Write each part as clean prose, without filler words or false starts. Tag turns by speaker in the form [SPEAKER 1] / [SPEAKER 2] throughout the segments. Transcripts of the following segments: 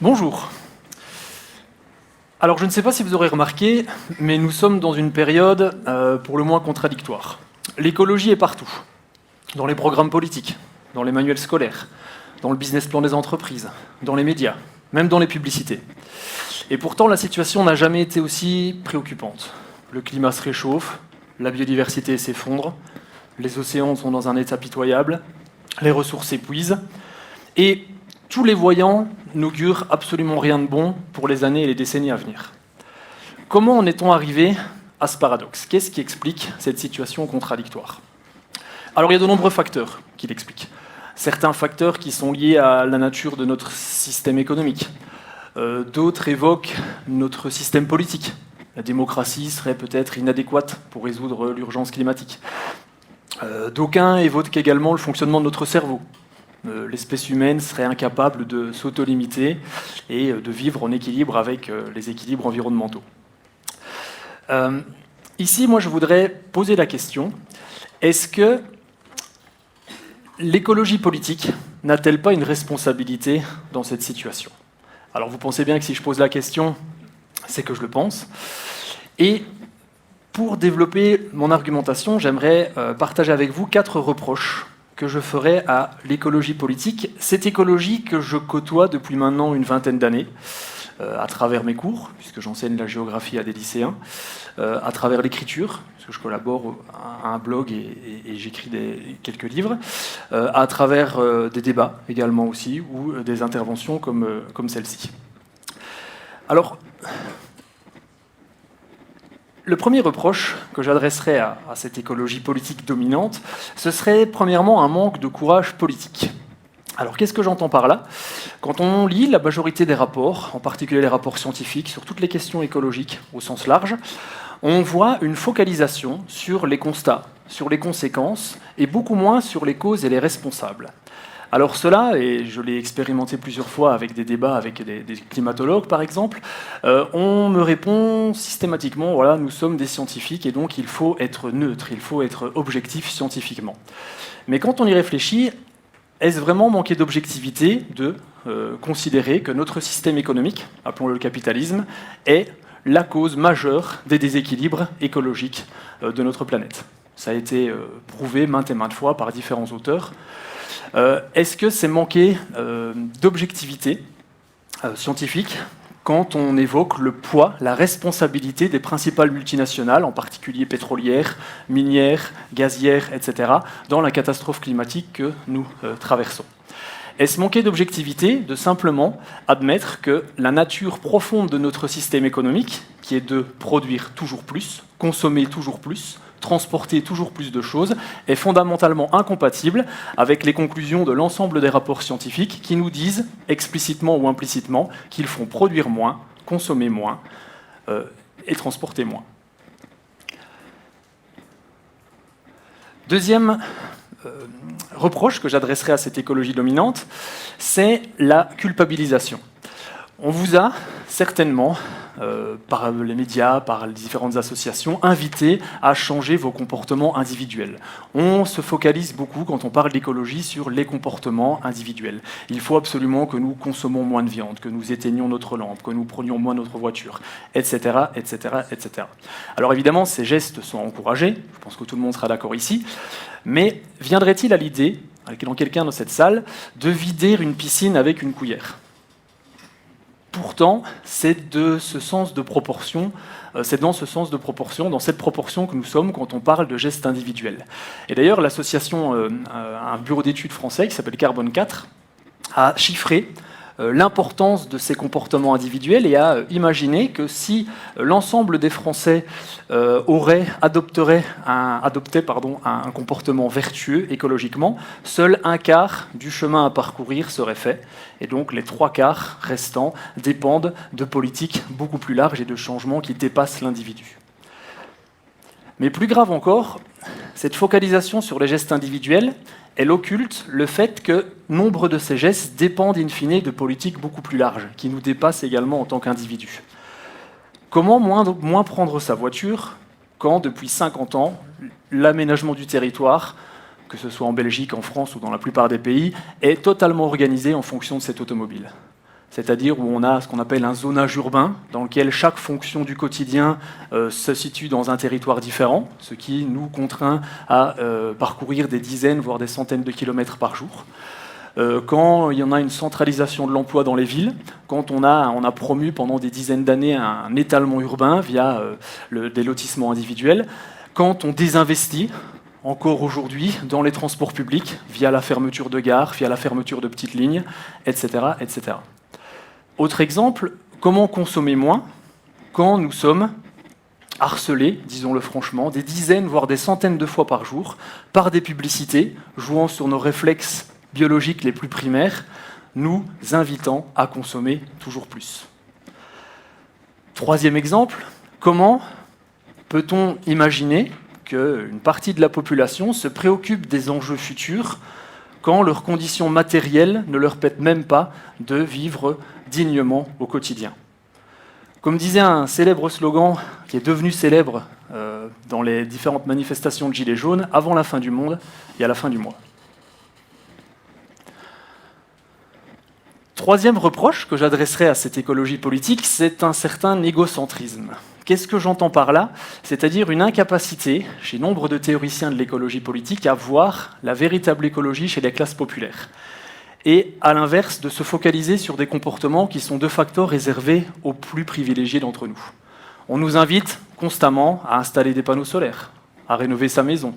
[SPEAKER 1] Bonjour. Alors je ne sais pas si vous aurez remarqué, mais nous sommes dans une période pour le moins contradictoire. L'écologie est partout, dans les programmes politiques, dans les manuels scolaires, dans le business plan des entreprises, dans les médias, même dans les publicités. Et pourtant la situation n'a jamais été aussi préoccupante. Le climat se réchauffe, la biodiversité s'effondre, les océans sont dans un état pitoyable, les ressources s'épuisent, et tous les voyants n'augurent absolument rien de bon pour les années et les décennies à venir. Comment en est-on arrivé à ce paradoxe? Qu'est-ce qui explique cette situation contradictoire? Alors il y a de nombreux facteurs qui l'expliquent. Certains facteurs qui sont liés à la nature de notre système économique. D'autres évoquent notre système politique. La démocratie serait peut-être inadéquate pour résoudre l'urgence climatique. D'aucuns évoquent également le fonctionnement de notre cerveau. L'espèce humaine serait incapable de s'auto-limiter et de vivre en équilibre avec les équilibres environnementaux. Ici, moi, je voudrais poser la question, est-ce que l'écologie politique n'a-t-elle pas une responsabilité dans cette situation? Alors, vous pensez bien que si je pose la question, c'est que je le pense. Et pour développer mon argumentation, j'aimerais partager avec vous 4 reproches que je ferai à l'écologie politique, cette écologie que je côtoie depuis maintenant une vingtaine d'années, à travers mes cours, puisque j'enseigne la géographie à des lycéens, à travers l'écriture, parce que je collabore à un blog et j'écris quelques livres, à travers des débats également aussi, ou des interventions comme celle-ci. Alors, le premier reproche que j'adresserais à cette écologie politique dominante, ce serait premièrement un manque de courage politique. Alors qu'est-ce que j'entends par là? Quand on lit la majorité des rapports, en particulier les rapports scientifiques, sur toutes les questions écologiques au sens large, on voit une focalisation sur les constats, sur les conséquences, et beaucoup moins sur les causes et les responsables. Alors cela, et je l'ai expérimenté plusieurs fois avec des débats avec des climatologues par exemple, on me répond systématiquement, voilà, nous sommes des scientifiques et donc il faut être neutre, il faut être objectif scientifiquement. Mais quand on y réfléchit, est-ce vraiment manquer d'objectivité de considérer que notre système économique, appelons-le le capitalisme, est la cause majeure des déséquilibres écologiques de notre planète? Ça a été prouvé maintes et maintes fois par différents auteurs. Est-ce que c'est manquer d'objectivité scientifique quand on évoque le poids, la responsabilité des principales multinationales, en particulier pétrolières, minières, gazières, etc., dans la catastrophe climatique que nous traversons? Est-ce manquer d'objectivité de simplement admettre que la nature profonde de notre système économique, qui est de produire toujours plus, consommer toujours plus, transporter toujours plus de choses, est fondamentalement incompatible avec les conclusions de l'ensemble des rapports scientifiques qui nous disent, explicitement ou implicitement, qu'il faut produire moins, consommer moins et transporter moins. Deuxième reproche que j'adresserai à cette écologie dominante, c'est la culpabilisation. On vous a certainement, par les médias, par les différentes associations, invité à changer vos comportements individuels. On se focalise beaucoup, quand on parle d'écologie, sur les comportements individuels. Il faut absolument que nous consommons moins de viande, que nous éteignions notre lampe, que nous prenions moins notre voiture, etc., etc., etc. Alors évidemment, ces gestes sont encouragés, je pense que tout le monde sera d'accord ici, mais viendrait-il à l'idée, dans quelqu'un dans cette salle, de vider une piscine avec une cuillère? Pourtant, c'est de ce sens de proportion, c'est dans ce sens de proportion, dans cette proportion que nous sommes quand on parle de gestes individuels. Et d'ailleurs, l'association, un bureau d'études français qui s'appelle Carbone 4, a chiffré l'importance de ces comportements individuels et a imaginé que si l'ensemble des Français adoptaient un comportement vertueux écologiquement, seul un quart du chemin à parcourir serait fait. Et donc les 3/4 restants dépendent de politiques beaucoup plus larges et de changements qui dépassent l'individu. Mais plus grave encore, cette focalisation sur les gestes individuels, elle occulte le fait que nombre de ces gestes dépendent in fine de politiques beaucoup plus larges, qui nous dépassent également en tant qu'individus. Comment moins prendre sa voiture quand, depuis 50 ans, l'aménagement du territoire, que ce soit en Belgique, en France ou dans la plupart des pays, est totalement organisé en fonction de cette automobile? c'est-à-dire où on a ce qu'on appelle un zonage urbain, dans lequel chaque fonction du quotidien se situe dans un territoire différent, ce qui nous contraint à parcourir des dizaines, voire des centaines de kilomètres par jour. Quand il y en a une centralisation de l'emploi dans les villes, quand on a promu pendant des dizaines d'années un étalement urbain via des lotissements individuels, quand on désinvestit, encore aujourd'hui, dans les transports publics, via la fermeture de gares, via la fermeture de petites lignes, etc., etc. Autre exemple, comment consommer moins quand nous sommes harcelés, disons-le franchement, des dizaines, voire des centaines de fois par jour, par des publicités jouant sur nos réflexes biologiques les plus primaires, nous invitant à consommer toujours plus. Troisième exemple, comment peut-on imaginer qu'une partie de la population se préoccupe des enjeux futurs quand leurs conditions matérielles ne leur permettent même pas de vivre dignement au quotidien. Comme disait un célèbre slogan qui est devenu célèbre dans les différentes manifestations de Gilets jaunes, avant la fin du monde, il y a la fin du mois. Troisième reproche que j'adresserai à cette écologie politique, c'est un certain égocentrisme. Qu'est-ce que j'entends par là? C'est-à-dire une incapacité, chez nombre de théoriciens de l'écologie politique, à voir la véritable écologie chez les classes populaires. Et à l'inverse, de se focaliser sur des comportements qui sont de facto réservés aux plus privilégiés d'entre nous. On nous invite constamment à installer des panneaux solaires, à rénover sa maison,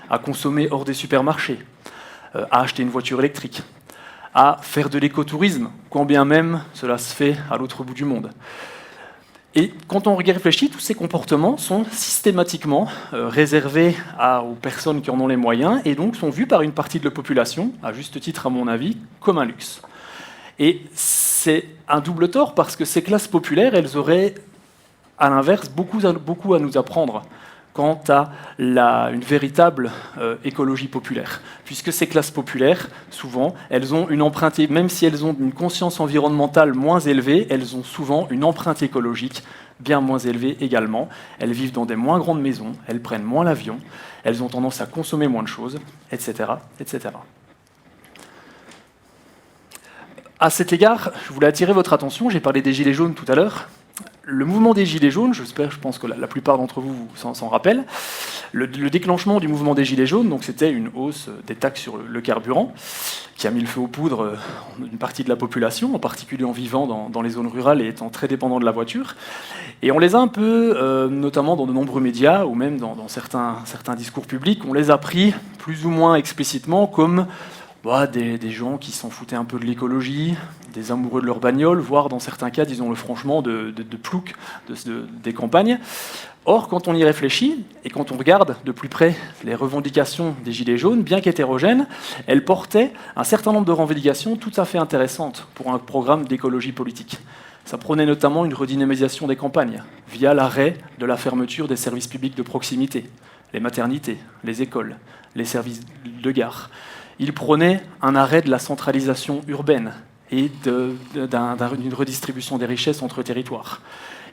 [SPEAKER 1] à consommer hors des supermarchés, à acheter une voiture électrique, à faire de l'écotourisme, quand bien même cela se fait à l'autre bout du monde. Et quand on y réfléchit, tous ces comportements sont systématiquement réservés aux personnes qui en ont les moyens et donc sont vus par une partie de la population, à juste titre à mon avis, comme un luxe. Et c'est un double tort parce que ces classes populaires, elles auraient à l'inverse beaucoup à nous apprendre quant à une véritable écologie populaire. Puisque ces classes populaires, souvent, elles ont une empreinte, même si elles ont une conscience environnementale moins élevée, elles ont souvent une empreinte écologique bien moins élevée également. Elles vivent dans des moins grandes maisons, elles prennent moins l'avion, elles ont tendance à consommer moins de choses, etc., etc. À cet égard, je voulais attirer votre attention, j'ai parlé des Gilets jaunes tout à l'heure. Le mouvement des Gilets jaunes, je pense que la plupart d'entre vous s'en rappellent, le déclenchement du mouvement des Gilets jaunes, donc c'était une hausse des taxes sur le carburant, qui a mis le feu aux poudres une partie de la population, en particulier en vivant dans les zones rurales et étant très dépendants de la voiture. Et on les a un peu, notamment dans de nombreux médias, ou même dans certains discours publics, on les a pris plus ou moins explicitement comme des gens qui s'en foutaient un peu de l'écologie, des amoureux de leur bagnole, voire dans certains cas, disons-le franchement, de ploucs des campagnes. Or, quand on y réfléchit, et quand on regarde de plus près les revendications des Gilets jaunes, bien qu'hétérogènes, elles portaient un certain nombre de revendications tout à fait intéressantes pour un programme d'écologie politique. Ça prônait notamment une redynamisation des campagnes, via l'arrêt de la fermeture des services publics de proximité, les maternités, les écoles, les services de gare. Il prônait un arrêt de la centralisation urbaine et d'une redistribution des richesses entre territoires.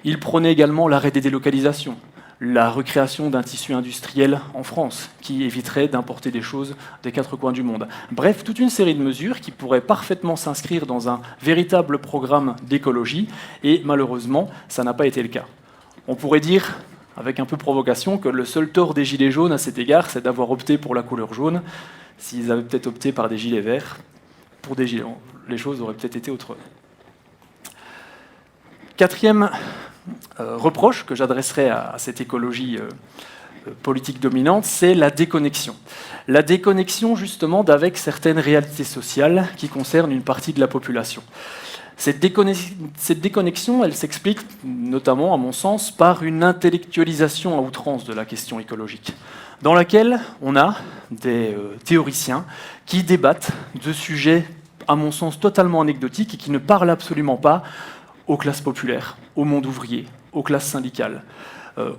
[SPEAKER 1] Il prônait également l'arrêt des délocalisations, la recréation d'un tissu industriel en France qui éviterait d'importer des choses des quatre coins du monde. Bref, toute une série de mesures qui pourraient parfaitement s'inscrire dans un véritable programme d'écologie et malheureusement, ça n'a pas été le cas. On pourrait dire, avec un peu de provocation, que le seul tort des Gilets jaunes à cet égard, c'est d'avoir opté pour la couleur jaune. S'ils avaient peut-être opté par des gilets verts, pour des gilets, les choses auraient peut-être été autrement. Quatrième reproche que j'adresserai à cette écologie politique dominante, c'est la déconnexion. La déconnexion justement d'avec certaines réalités sociales qui concernent une partie de la population. Cette déconnexion, elle s'explique notamment, à mon sens, par une intellectualisation à outrance de la question écologique, dans laquelle on a des théoriciens qui débattent de sujets, à mon sens, totalement anecdotiques et qui ne parlent absolument pas aux classes populaires, au monde ouvrier, aux classes syndicales,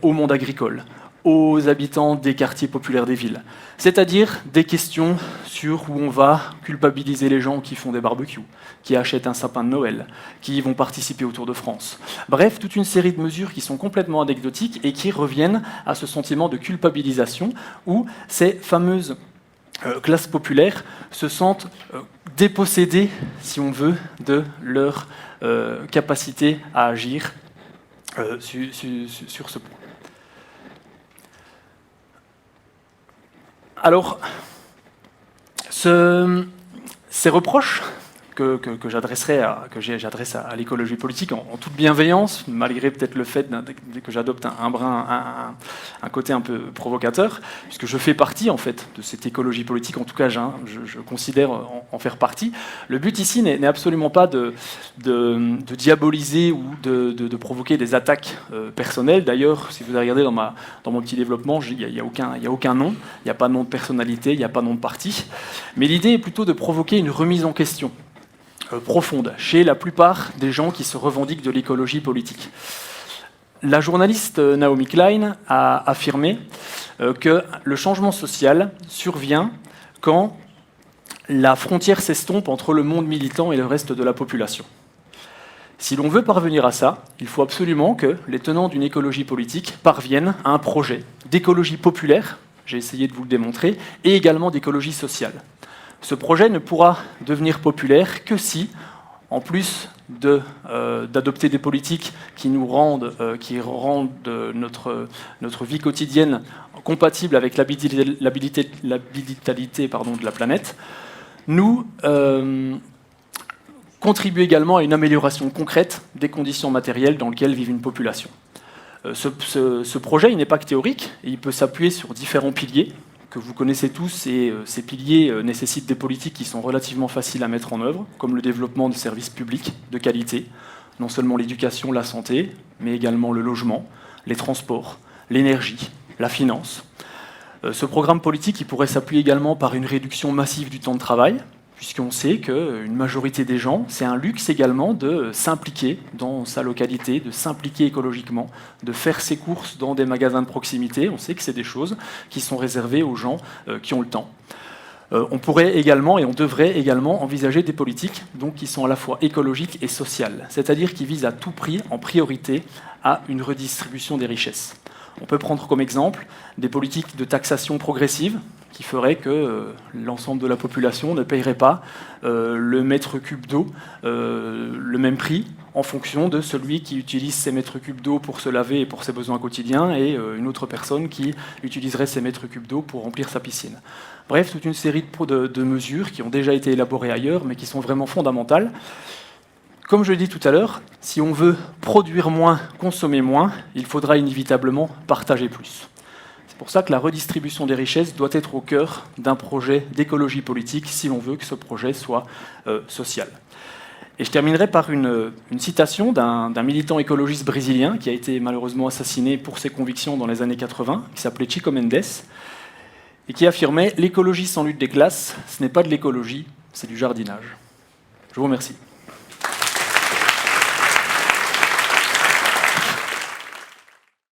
[SPEAKER 1] au monde agricole, aux habitants des quartiers populaires des villes. C'est-à-dire des questions sur où on va culpabiliser les gens qui font des barbecues, qui achètent un sapin de Noël, qui vont participer au Tour de France. Bref, toute une série de mesures qui sont complètement anecdotiques et qui reviennent à ce sentiment de culpabilisation où ces fameuses classes populaires se sentent déposséder, si on veut, de leur capacité à agir sur ce point. Alors, ces reproches que j'adresse à l'écologie politique en toute bienveillance, malgré peut-être le fait que j'adopte un côté un peu provocateur, puisque je fais partie en fait de cette écologie politique, en tout cas je considère en faire partie. Le but ici n'est absolument pas de diaboliser ou de provoquer des attaques personnelles. D'ailleurs, si vous regardez dans mon petit développement, il n'y a aucun nom, il n'y a pas de nom de personnalité, il n'y a pas de nom de parti. Mais l'idée est plutôt de provoquer une remise en question profonde chez la plupart des gens qui se revendiquent de l'écologie politique. La journaliste Naomi Klein a affirmé que le changement social survient quand la frontière s'estompe entre le monde militant et le reste de la population. Si l'on veut parvenir à ça, il faut absolument que les tenants d'une écologie politique parviennent à un projet d'écologie populaire, j'ai essayé de vous le démontrer, et également d'écologie sociale. Ce projet ne pourra devenir populaire que si, en plus d'adopter des politiques qui rendent notre vie quotidienne compatible avec l'habitabilité de la planète, nous contribuons également à une amélioration concrète des conditions matérielles dans lesquelles vit une population. Ce projet, il n'est pas que théorique, et il peut s'appuyer sur différents piliers que vous connaissez tous, et ces piliers nécessitent des politiques qui sont relativement faciles à mettre en œuvre, comme le développement de services publics de qualité, non seulement l'éducation, la santé, mais également le logement, les transports, l'énergie, la finance. Ce programme politique il pourrait s'appuyer également par une réduction massive du temps de travail, puisqu'on sait qu'une majorité des gens, c'est un luxe également de s'impliquer dans sa localité, de s'impliquer écologiquement, de faire ses courses dans des magasins de proximité. On sait que c'est des choses qui sont réservées aux gens qui ont le temps. On pourrait également, et on devrait également, envisager des politiques donc, qui sont à la fois écologiques et sociales, c'est-à-dire qui visent à tout prix, en priorité, à une redistribution des richesses. On peut prendre comme exemple des politiques de taxation progressive qui feraient que l'ensemble de la population ne payerait pas le mètre cube d'eau le même prix en fonction de celui qui utilise ces mètres cubes d'eau pour se laver et pour ses besoins quotidiens et une autre personne qui utiliserait ces mètres cubes d'eau pour remplir sa piscine. Bref, toute une série de mesures qui ont déjà été élaborées ailleurs mais qui sont vraiment fondamentales. Comme je l'ai dit tout à l'heure, si on veut produire moins, consommer moins, il faudra inévitablement partager plus. C'est pour ça que la redistribution des richesses doit être au cœur d'un projet d'écologie politique si l'on veut que ce projet soit social. Et je terminerai par une citation d'un militant écologiste brésilien qui a été malheureusement assassiné pour ses convictions dans les années 80, qui s'appelait Chico Mendes, et qui affirmait « L'écologie sans lutte des classes, ce n'est pas de l'écologie, c'est du jardinage ». Je vous remercie.